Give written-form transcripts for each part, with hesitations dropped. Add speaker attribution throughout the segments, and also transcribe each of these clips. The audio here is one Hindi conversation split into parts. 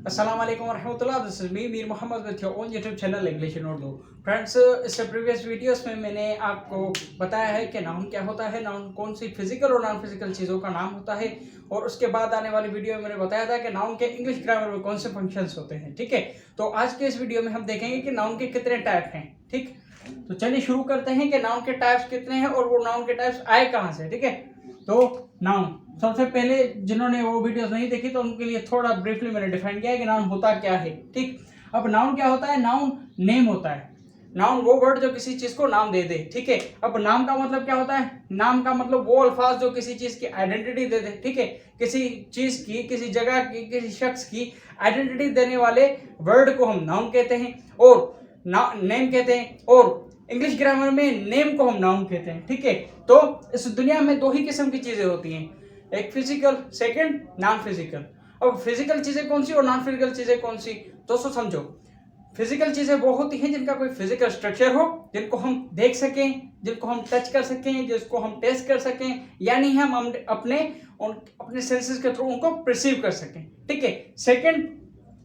Speaker 1: अस्सलाम वालेकुम रहमतुल्लाह। This is me Mir Mohammad with your own YouTube channel English in Urdu. Friends, इससे प्रीवियस वीडियोस में मैंने आपको बताया है कि नाउन क्या होता है, नाउन कौन सी फिजिकल और नॉन फिजिकल चीज़ों का नाम होता है, और उसके बाद आने वाली वीडियो में मैंने बताया था कि नाउन के इंग्लिश ग्रामर में कौन से फंक्शंस होते हैं। ठीक है, तो आज के इस वीडियो में हम देखेंगे कि नाउन के कितने टाइप हैं। ठीक, तो चलिए शुरू करते हैं कि नाउन के टाइप्स कितने हैं और वो नाउन के टाइप्स आए कहाँ से। ठीक है, तो नाउन सबसे पहले जिन्होंने वो वीडियोस नहीं देखी तो उनके लिए थोड़ा ब्रीफली मैंने डिफाइन किया है कि नाउन होता क्या है। ठीक, अब नाउन क्या होता है? नाउन नेम होता है। नाउन वो वर्ड जो किसी चीज को नाम दे दे। ठीक है, अब नाम का मतलब क्या होता है? नाम का मतलब वो अल्फाज जो किसी चीज की आइडेंटिटी दे दे। ठीक है, किसी चीज की, किसी जगह की, किसी शख्स की आइडेंटिटी देने वाले वर्ड को हम नाउन कहते हैं और नेम कहते हैं, और इंग्लिश ग्रामर में नेम को हम नाउन कहते हैं। ठीक है, तो इस दुनिया में दो ही किस्म की चीजें होती हैं, एक फिजिकल, सेकंड नॉन फिजिकल। अब फिजिकल चीजें कौन सी और नॉन फिजिकल चीजें कौन सी? दोस्तों समझो, फिजिकल चीजें वो होती हैं जिनका कोई फिजिकल स्ट्रक्चर हो, जिनको हम देख सकें, जिनको हम टच कर सकें, जिसको हम टेस्ट कर सकें, यानी हम अपने सेंसेस के थ्रू उनको परसीव कर सकें। ठीक है, सेकंड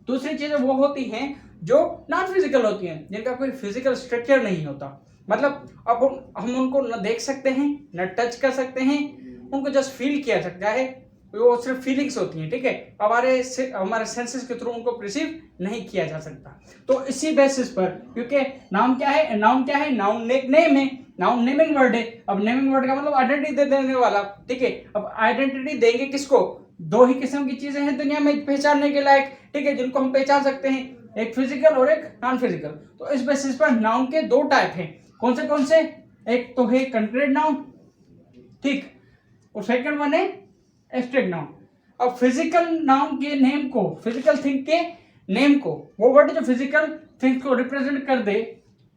Speaker 1: दूसरी चीजें वो होती हैं जो नॉन फिजिकल होती हैं, जिनका कोई फिजिकल स्ट्रक्चर नहीं होता। मतलब अब हम उनको न देख सकते हैं, न टच कर सकते हैं, उनको जस्ट फील किया सकता है, वो सिर्फ फीलिंग्स होती हैं। ठीक है, हमारे सेंसेस के थ्रू उनको परसीव नहीं किया जा सकता। तो इसी बेसिस पर, क्योंकि नाम क्या है? नाउन एक नेम है, नाउन नेमिंग वर्ड है। अब नेमिंग वर्ड का मतलब आइडेंटिटी दे देने वाला। ठीक है, अब आइडेंटिटी देंगे किसको? दो ही किस्म की चीजें हैं दुनिया में पहचानने के लायक। ठीक है, जिनको हम पहचान सकते हैं, एक फिजिकल और एक नॉन फिजिकल। तो इस बेसिस पर नाउन के दो टाइप हैं। कौन से? एक तो है कंक्रीट नाउन, ठीक, और सेकंड वन है एब्स्ट्रैक्ट नाउन। अब फिजिकल नाउन के नेम को, फिजिकल थिंग के नेम को, वो वर्ड जो फिजिकल थिंग को रिप्रेजेंट कर दे,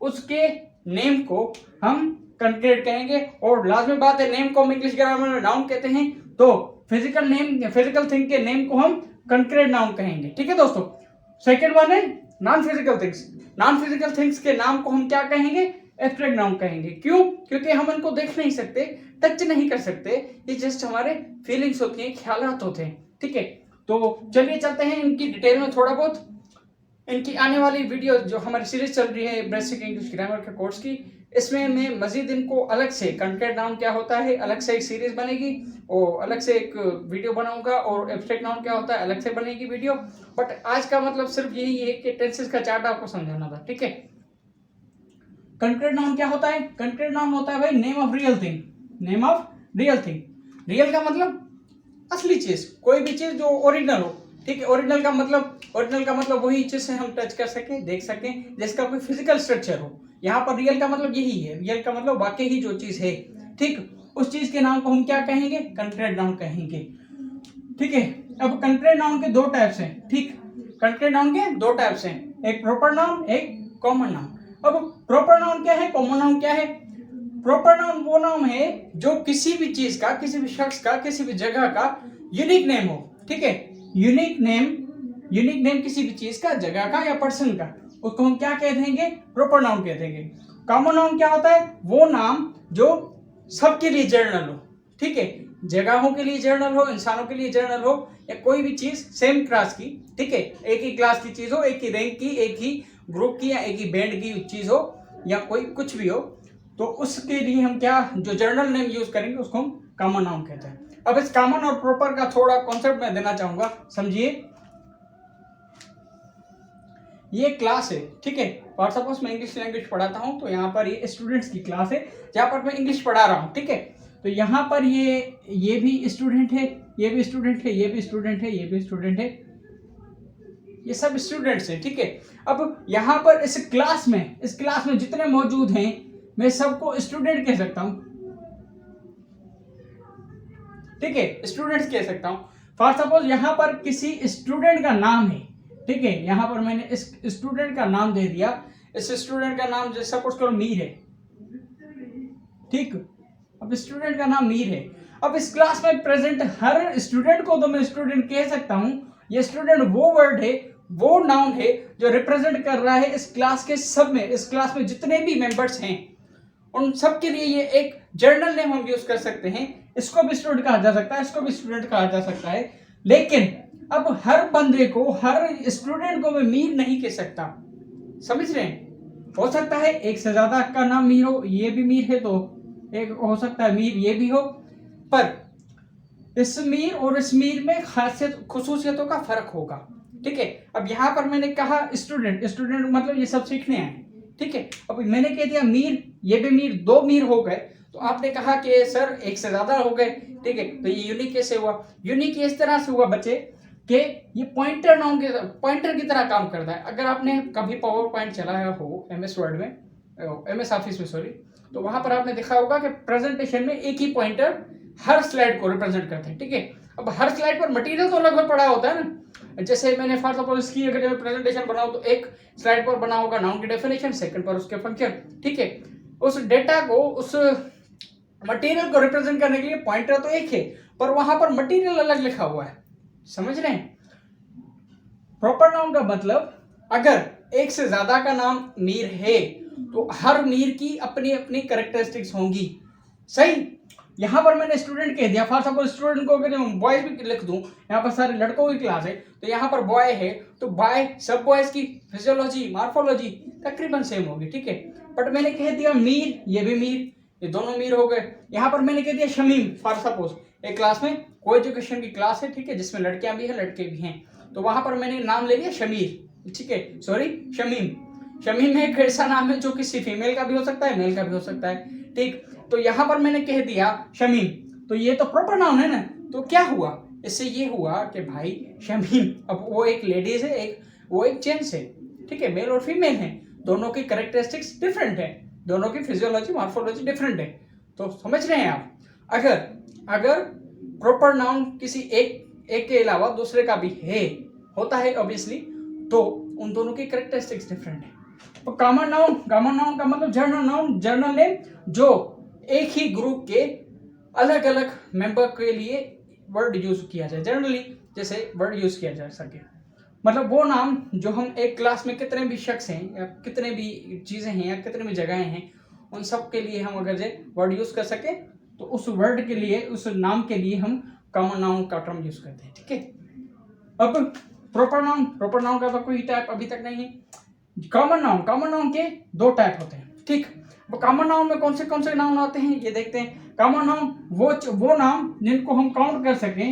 Speaker 1: उसके नेम को हम कंक्रीट कहेंगे। और लाजमी बात है, नेम को हम इंग्लिश ग्रामर में नाउन कहते हैं, तो फिजिकल थिंग के नेम को हम कंक्रीट नाउन कहेंगे। ठीक है दोस्तों, सेकंड वन है non physical things. Non physical things के नाम को हम क्या कहेंगे? एब्स्ट्रैक्ट नाउन कहेंगे। क्यों? क्योंकि हम इनको देख नहीं सकते, टच नहीं कर सकते, ये जस्ट हमारे फीलिंग्स होती हैं, ख्यालात होते हैं। ठीक है, तो चलिए चलते हैं इनकी डिटेल में थोड़ा बहुत। इनकी आने वाली वीडियो जो हमारी सीरीज चल रही है बेसिक इंग्लिश ग्रामर के कोर्स की, इसमें मैं मजीद इनको अलग से कंक्रीट नाउन क्या होता है अलग से एक सीरीज बनेगी, और अलग से एक वीडियो बनाऊंगा, और एब्स्ट्रैक्ट नाउन क्या होता है अलग से बनेगी वीडियो। बट आज का मतलब सिर्फ यही है कि टेंसेस का चार्ट आपको समझाना था। ठीक है, कंक्रीट नाउन क्या होता है? कंक्रीट नाउन होता है भाई name of real thing. Name of real thing, real का मतलब असली चीज, कोई भी चीज जो ओरिजिनल हो। ठीक है, ओरिजिनल का मतलब वही चीज से हम टच कर सकें, देख सकें, जिसका कोई फिजिकल स्ट्रक्चर हो। यहाँ पर रियल का मतलब यही है, रियल का मतलब वाकई ही जो चीज है। ठीक, उस चीज के नाम को हम क्या कहेंगे? कंक्रीट नाउन कहेंगे। ठीक है, अब कंक्रीट नाउन के दो टाइप्स हैं। ठीक, कंक्रीट नाउन के दो टाइप्स हैं, एक प्रॉपर नाउन, एक कॉमन नाउन। अब प्रॉपर नाउन क्या है, कॉमन नाउन क्या है? प्रॉपर नाउन वो नाम है जो किसी भी चीज का, किसी भी शख्स का, किसी भी जगह का यूनिक नेम हो। ठीक है, यूनिक नेम किसी भी चीज का, जगह का या पर्सन का, उसको हम क्या कह देंगे? प्रॉपर नाउन कह देंगे। कॉमन नाउन क्या होता है? वो नाम जो सबके लिए जनरल हो। ठीक है, जगहों के लिए जनरल हो, इंसानों के लिए जनरल हो, या कोई भी चीज सेम क्लास की। ठीक है, एक ही क्लास की चीज हो, एक ही रैंक की, एक ही ग्रुप की, या एक ही बैंड की चीज हो, या कोई कुछ भी हो, तो उसके लिए हम क्या, जो जनरल नेम यूज करेंगे उसको हम कॉमन नाउन कहते हैं। अब इस कॉमन और प्रॉपर का थोड़ा कॉन्सेप्ट मैं देना चाहूंगा, समझिए। ये क्लास है, ठीक है, और सपोज मैं इंग्लिश लैंग्वेज पढ़ाता हूं, तो यहाँ पर ये स्टूडेंट्स की क्लास है जहां पर मैं इंग्लिश पढ़ा रहा हूं। ठीक है, तो यहाँ पर ये भी स्टूडेंट है, ये भी स्टूडेंट है, ये भी स्टूडेंट है, ये भी स्टूडेंट है, ये सब स्टूडेंट्स हैं। ठीक है, अब यहाँ पर इस क्लास में जितने मौजूद हैं, मैं सबको स्टूडेंट कह सकता हूं। ठीक है, स्टूडेंट्स कह सकता हूं। फॉर सपोज यहाँ पर किसी स्टूडेंट का नाम है। ठीक है, यहाँ पर मैंने इस स्टूडेंट का नाम दे दिया, इस स्टूडेंट का नाम जैसे सपोज करो मीर है। ठीक, अब स्टूडेंट का नाम मीर है। अब इस क्लास में प्रेजेंट हर स्टूडेंट को तो मैं स्टूडेंट कह सकता हूं। ये स्टूडेंट वो वर्ड है, वो नाउन है जो रिप्रेजेंट कर रहा है इस क्लास के सब में, इस क्लास में जितने भी मेंबर्स हैं उन सब के लिए ये एक जर्नल नेम हम यूज कर सकते हैं। इसको भी स्टूडेंट कहा जा सकता है, इसको भी स्टूडेंट कहा जा सकता है। लेकिन अब हर बंदे को, हर स्टूडेंट को मैं मीर नहीं कह सकता, समझ रहे हैं। हो सकता है एक से ज्यादा का नाम मीर हो, ये भी मीर है तो एक हो सकता है मीर ये भी हो, पर इस मीर और इस मीर में खासियत खुसूसियतों का फर्क होगा, ठीक है। अब यहाँ पर मैंने कहा स्टूडेंट, स्टूडेंट मतलब ये सब सीखने आए, ठीक है। अब मैंने कह दिया मीर, ये भी मीर, दो मीर हो गए, तो आपने कहा कि सर एक से ज्यादा हो गए, ठीक है। तो ये यूनिक कैसे हुआ? यूनिक इस तरह से हुआ बच्चे कि ये पॉइंटर नाउन के पॉइंटर की तरह काम करता है। अगर आपने कभी पावर पॉइंट चलाया हो एमएस वर्ड में, एमएस ऑफिस में सॉरी, तो वहां पर आपने देखा होगा कि प्रेजेंटेशन में एक ही पॉइंटर हर स्लाइड को रिप्रेजेंट करते हैं, ठीक है। अब हर स्लाइड पर मटेरियल तो लगभग पड़ा होता है ना। जैसे मैंने फॉर सपोज इसकी अगर मैं प्रेजेंटेशन बनाऊं तो एक स्लाइड पर बना होगा नाउन की डेफिनेशन, सेकंड पर उसके फंक्शन, ठीक है। उस डेटा को, उस मटेरियल को रिप्रेजेंट करने के लिए पॉइंटर तो एक है, पर वहां पर मटेरियल अलग लिखा हुआ है, समझ रहे हैं। प्रॉपर नाउन का मतलब अगर एक से ज्यादा का नाम मीर है तो हर मीर की अपनी अपनी कैरेक्टरिस्टिक्स होंगी, सही। यहां पर मैंने स्टूडेंट कह दिया, फॉर सपोज स्टूडेंट को अगर मैं बॉयज भी लिख दूं, यहां पर सारे लड़कों की क्लास है, तो यहां पर बॉय है तो बॉय सब बॉयज की फिजियोलॉजी मॉर्फोलॉजी तकरीबन सेम होगी, ठीक है। बट मैंने कह दिया मीर, ये भी मीर, ये दोनों मीर हो गए। यहां पर मैंने कह दिया शमीम, फॉर सपोज एक क्लास में को एजुकेशन की क्लास है, ठीक है, जिसमें लड़कियां भी हैं लड़के भी हैं, तो वहां पर मैंने नाम ले लिया शमीर, ठीक है, सॉरी शमीम। शमीम एक ऐसा नाम है जो किसी फीमेल का भी हो सकता है, मेल का भी हो सकता है, ठीक। तो यहां पर मैंने कह दिया शमीम, तो ये तो प्रॉपर नाउन है ना। तो क्या हुआ इससे? ये हुआ कि भाई शमीम, अब वो एक लेडीज है, वो एक जेंट्स है, ठीक है, मेल और फीमेल है, दोनों की कैरेक्टरिस्टिक्स डिफरेंट है, दोनों की फिजियोलॉजी मॉर्फोलॉजी डिफरेंट है। तो समझ रहे हैं आप, अगर प्रॉपर नाउन किसी एक के अलावा दूसरे का भी होता है ऑब्वियसली, तो उन दोनों की कैरेक्टरिस्टिक्स डिफरेंट है। तो कॉमन नाउन का मतलब जनरल नाउन, जनरल नेम, जो एक ही ग्रुप के अलग अलग मेंबर के लिए वर्ड यूज किया जाए, जनरली जैसे वर्ड यूज किया जा सके, मतलब वो नाम जो हम एक क्लास में कितने भी शख्स हैं या कितने भी चीजें हैं या कितने भी जगहें हैं, उन सब के लिए हम अगर जे वर्ड यूज कर सके, तो उस वर्ड के लिए, उस नाम के लिए हम कॉमन नाउन का टर्म यूज करते हैं, ठीक है। अब प्रॉपर नाउन का तो कोई टाइप अभी तक नहीं है। कॉमन नाउन के दो टाइप होते हैं, ठीक। कॉमन नाउन में कौन से नाउन आते हैं ये देखते हैं। कॉमन नाउन वो नाम जिनको हम काउंट कर सकें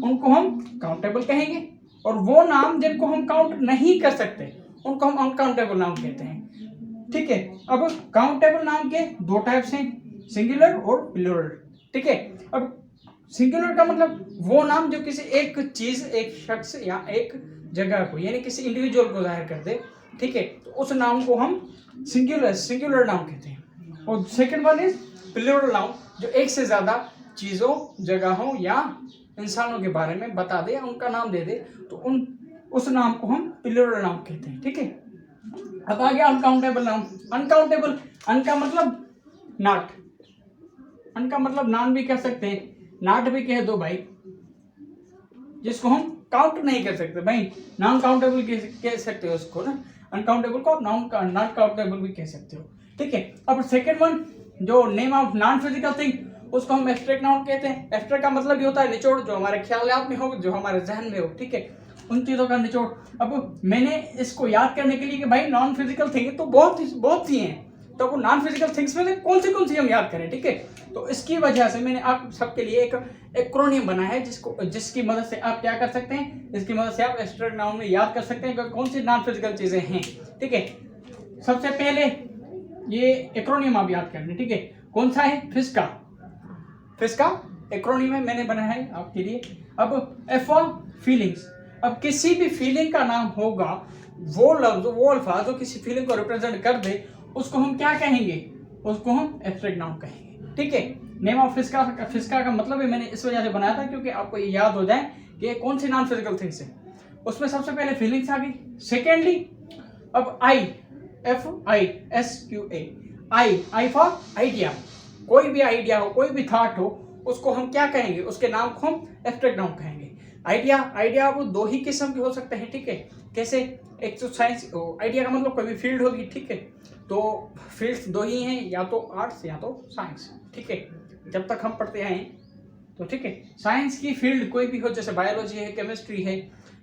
Speaker 1: उनको हम काउंटेबल कहेंगे, और वो नाम जिनको हम काउंट नहीं कर सकते उनको हम अनकाउंटेबल नाउन कहते हैं, ठीक है। अब काउंटेबल नाउन के दो टाइप्स हैं, सिंगुलर और प्लूरल, ठीक है। अब सिंगुलर का मतलब वो नाम जो किसी एक चीज, एक शख्स या एक जगह को, यानी किसी इंडिविजुअल को जाहिर कर दे, ठीक है, तो उस नाम को हम सिंगुलर नाउन कहते हैं। और second one is plural noun, जो एक से ज्यादा चीजों, जगहों या इंसानों के बारे में बता दे, उनका नाम दे दे, तो उस नाम को हम प्लूरल नाउन कहते हैं, ठीक है। अब आ गया अनकाउंटेबल नाउन। अनकाउंटेबल, अन का मतलब नॉट, अन का मतलब नॉन भी कह सकते हैं, नॉट भी कह दो भाई, जिसको हम काउंट नहीं कर सकते भाई, नॉन काउंटेबल कह सकते हो उसको ना, अनकाउंटेबल को आप नॉन काउंटेबल भी कह सकते हो, ठीक है। अब सेकंड वन, जो name of non physical thing, उसको हम एब्स्ट्रैक्ट नाउन कहते हैं। एब्स्ट्रैक्ट का मतलब ये होता है निचोड़, जो हमारे ख्यालात में हो, जो हमारे जहन में हो, ठीक है, उन चीजों का निचोड़। अब मैंने इसको याद करने के लिए कि भाई नॉन फिजिकल थिंग तो बहुत सी हैं, तो वो नॉन फिजिकल थिंग्स में कौन सी हम याद करें, ठीक है। तो इसकी वजह से मैंने आप सबके लिए एक एक्रोनियम बनाया है, जिसकी मदद से आप क्या कर सकते हैं, इसकी मदद से आप एब्स्ट्रैक्ट नाउन में याद कर सकते हैं कि कौन सी नॉन फिजिकल चीजें हैं, ठीक है। सबसे पहले ये एक्रोनियम आप याद करने, ठीक है। कौन सा है? फिस्का एक्रोनियम है, मैंने बनाया है आपके लिए। अब एफ फॉर फीलिंग्स। अब किसी भी फीलिंग का नाम होगा, वो लफ्ज, वो अल्फाज जो किसी फीलिंग को रिप्रेजेंट कर दे, उसको हम क्या कहेंगे? उसको हम एब्स्ट्रैक्ट नाउन कहेंगे, ठीक है। नेम ऑफ फिस्का का मतलब है, मैंने इस वजह से बनाया था क्योंकि आपको ये याद हो जाए कि कौन सी नॉन फिजिकल थिंग्स है। उसमें सबसे पहले फीलिंग्स आ गई। सेकेंडली अब FISQA, आई फॉर आइडिया। कोई भी आइडिया हो, कोई भी थॉट हो, उसको हम क्या कहेंगे? उसके नाम को हम एब्स्ट्रैक्ट नाउन कहेंगे। आइडिया वो दो ही किस्म के हो सकते हैं, ठीक है। कैसे? एक तो साइंस, आइडिया का मतलब कोई भी फील्ड होगी, ठीक है। तो फील्ड्स दो ही हैं, या तो आर्ट्स या तो साइंस, ठीक है। जब तक हम पढ़ते आए तो ठीक है, साइंस की फील्ड कोई भी हो, जैसे बायोलॉजी है, केमिस्ट्री है,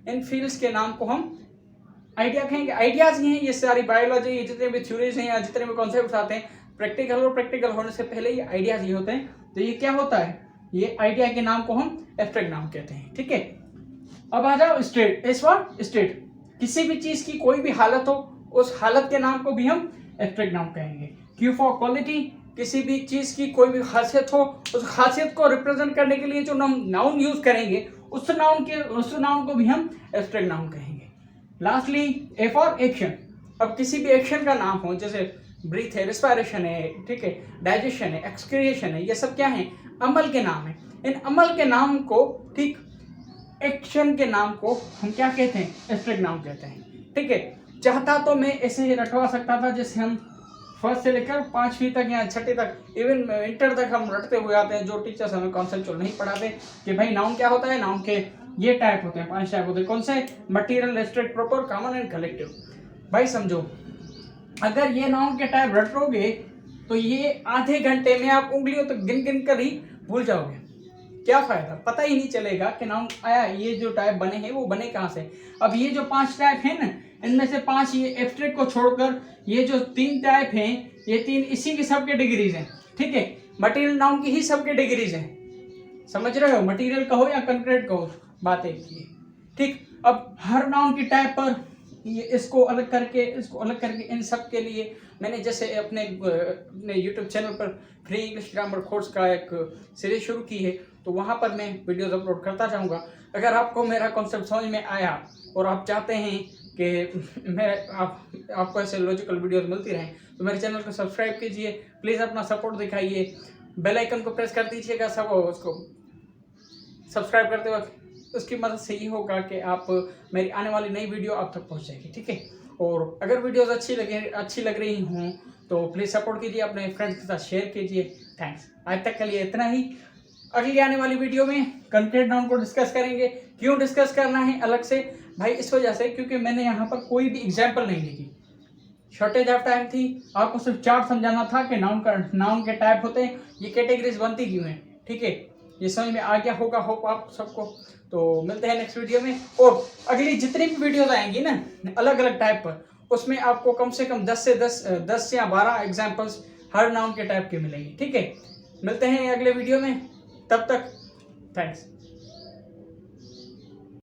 Speaker 1: इन फील्ड्स के नाम को हम आइडिया कहेंगे। आइडियाज ही हैं ये सारी, बायोलॉजी, ये जितने भी थ्योरीज हैं या जितने भी कॉन्सेप्ट आते हैं, प्रैक्टिकल और प्रैक्टिकल होने से पहले ये आइडियाज ही होते हैं। तो ये क्या होता है, ये आइडिया के नाम को हम एब्स्ट्रैक्ट नाम कहते हैं। ठीक है, अब आ जाओ स्टेट। एस फॉर स्टेट, किसी भी चीज की कोई भी हालत हो, उस हालत के नाम को भी हम एब्स्ट्रैक्ट नाम कहेंगे। क्यू फॉर क्वालिटी, किसी भी चीज की कोई भी खासियत हो, उस खासियत को रिप्रेजेंट करने के लिए जो नाउन यूज करेंगे, उस नाउन को भी हम एब्स्ट्रैक्ट नाउन कहेंगे। लास्टली ए फॉर एक्शन, अब किसी भी एक्शन का नाम हो, जैसे ब्रीथ है, रिस्पायरेशन है, ठीक है, डाइजेशन है, एक्सक्रिएशन है, ये सब क्या है, अमल के नाम है। इन अमल के नाम को, ठीक, एक्शन के नाम को हम क्या कहते हैं, एब्स्ट्रैक्ट नाउन कहते हैं। ठीक है, चाहता तो मैं ऐसे ही रटवा सकता था, जैसे हम फर्स्ट से लेकर 5वीं तक या 6ठी तक, इवन इंटर तक हम रटते हुए आते हैं, जो टीचर्स हमें कॉन्सेप्चुअल नहीं पढ़ाते कि भाई नाउन क्या होता है, नाउन के ये टाइप होते हैं, 5 टाइप होते हैं। कौन से, material, abstract, proper, common and collective. भाई समझो, अगर ये नाउन के टाइप रटोगे तो ये आधे घंटे में आप उंगलियों तक गिन गिन कर ही भूल जाओगे। क्या फायदा, पता ही नहीं चलेगा कि नाउन आया, ये जो टाइप बने हैं वो बने कहाँ से। अब ये जो 5 टाइप है ना, इनमें से 5 ये एब्स्ट्रैक्ट को छोड़कर ये जो 3 टाइप हैं, ये 3 इसी की सबके डिग्रीज हैं। ठीक है, मटेरियल नाउन की ही सबके डिग्रीज हैं। समझ रहे हो, मटेरियल कहो या कंक्रीट कहो, बात एक ही है। ठीक, अब हर नाउन की टाइप पर ये इसको अलग करके इन सब के लिए मैंने जैसे अपने यूट्यूब चैनल पर फ्री इंग्लिश ग्रामर कोर्स का एक सीरीज शुरू की है, तो वहाँ पर मैं वीडियोस अपलोड करता जाऊँगा। अगर आपको मेरा कॉन्सेप्ट समझ में आया और आप चाहते हैं कि आपको ऐसे लॉजिकल वीडियोस मिलती रहें, तो मेरे चैनल को सब्सक्राइब कीजिए, प्लीज़ अपना सपोर्ट दिखाइए, बेल आइकन को प्रेस कर दीजिएगा। सब उसको सब्सक्राइब करते वक्त उसकी मदद से ये होगा कि आप मेरी आने वाली नई वीडियो आप तक पहुंच जाएगी। ठीक है, और अगर वीडियोस अच्छी लग रही हों तो प्लीज़ सपोर्ट कीजिए, अपने फ्रेंड्स के साथ शेयर कीजिए। थैंक्स, आज तक के लिए इतना ही। अगली आने वाली वीडियो में कंक्रीट नाउन को डिस्कस करेंगे। क्यों डिस्कस करना है अलग से भाई, इस वजह से क्योंकि मैंने यहाँ पर कोई भी एग्जाम्पल नहीं लिखी, शॉर्टेज ऑफ टाइम थी, आपको सिर्फ चार्ट समझाना था कि नाउन के टाइप होते हैं, ये कैटेगरीज बनती क्यों हैं। ठीक है, ये समझ में आ गया होगा होप आप सबको। तो मिलते हैं नेक्स्ट वीडियो में, और अगली जितनी भी वीडियोस आएंगी ना अलग अलग टाइप पर, उसमें आपको कम से कम 10 या 12 एग्जाम्पल्स हर नाउन के टाइप के मिलेंगे। ठीक है, मिलते हैं अगले वीडियो में, तब तक थैंक्स।